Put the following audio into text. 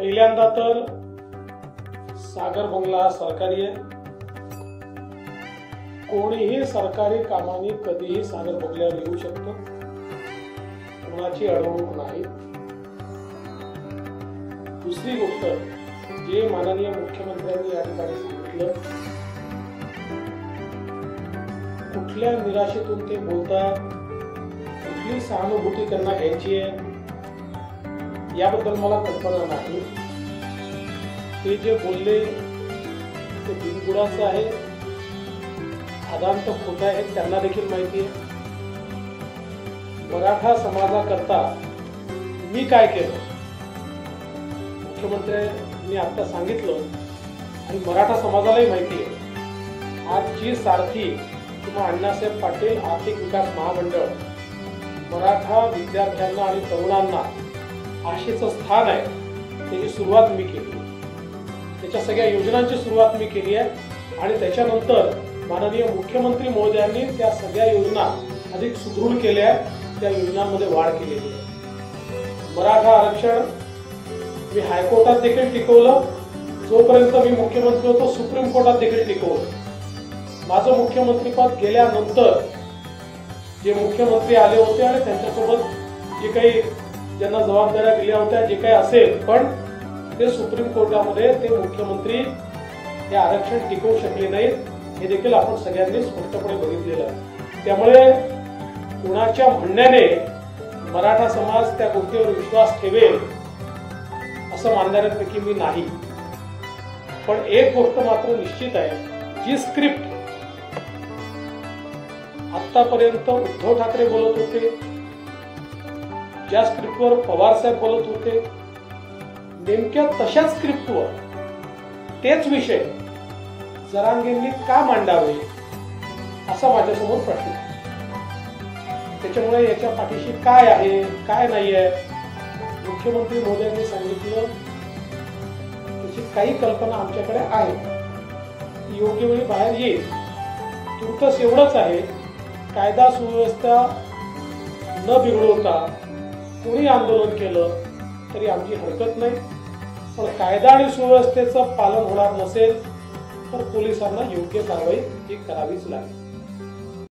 पहिल्यांदा तर सागर बंगला सरकारी आहे। कोणीही सरकारी कामांनी कधीही सागर बंगल्यावर येऊ शकतो, कोणाची अडवणूक नाही। दुसरी गोष्ट, जे माननीय मुख्यमंत्र्यांनी या ठिकाणी सांगितलं, कुठल्या निराशेतून ते बोलतात, कुठली सहानुभूती त्यांना घ्यायची आहे याबद्दल मला कल्पना नाही। ते जे बोलले ते बिनबुडाचं आहे, आदांत खोटं आहे, त्यांना देखील माहिती आहे। मराठा समाजाकरता मी काय केलं मुख्यमंत्र्यांनी आता सांगितलं आणि मराठा समाजालाही माहिती आहे। आजची सारथी किंवा अण्णासाहेब पाटील आर्थिक विकास महामंडळ मराठा विद्यार्थ्यांना आणि तरुणांना आशेचं स्थान आहे, त्याची सुरुवात मी केली। त्याच्या सगळ्या योजनांची सुरुवात मी केली आहे आणि त्याच्यानंतर माननीय मुख्यमंत्री महोदयांनी त्या सगळ्या योजना अधिक सुदृढ केल्या आहेत, त्या योजनांमध्ये वाढ केलेली आहे। मराठा आरक्षण मी हायकोर्टात देखील टिकवलं, जोपर्यंत मी मुख्यमंत्री होतो सुप्रीम कोर्टात देखील टिकवलं। माझं मुख्यमंत्रीपद गेल्यानंतर जे मुख्यमंत्री आले होते आणि त्यांच्यासोबत जे काही ज्यांना जबाबदाऱ्या दिल्या होत्या, जे काही असेल, पण ते सुप्रीम कोर्टामध्ये ते मुख्यमंत्री हे आरक्षण टिकवू शकले नाहीत, हे देखील आपण सगळ्यांनी स्पष्टपणे बघितलेलं आहे। त्यामुळे कुणाच्या म्हणण्याने मराठा समाज त्या गोष्टीवर विश्वास ठेवेल असं मानणाऱ्यांपैकी मी नाही। पण एक गोष्ट मात्र निश्चित आहे, जी स्क्रिप्ट आतापर्यंत उद्धव ठाकरे बोलत होते, ज्या स्क्रिप्टवर पवार साहेब बोलत होते, नेमक्या तशाच स्क्रिप्टवर तेच विषय जरांगेंनी का मांडावे असा माझ्यासमोर प्रश्न आहे। त्याच्यामुळे याच्या पाठीशी काय आहे काय नाही आहे, मुख्यमंत्री महोदयांनी सांगितलं त्याची काही कल्पना आमच्याकडे आहे, योग्य वेळी बाहेर येईल। तुर्तस एवढंच आहे, कायदा सुव्यवस्था न बिघडवता कोणी आंदोलन केलं तरी आमची हरकत नाही, पण कायदा आणि सुव्यवस्थेचं पालन होणार नसेल तर पोलिसांना योग्य कारवाई ही करावीच लागेल।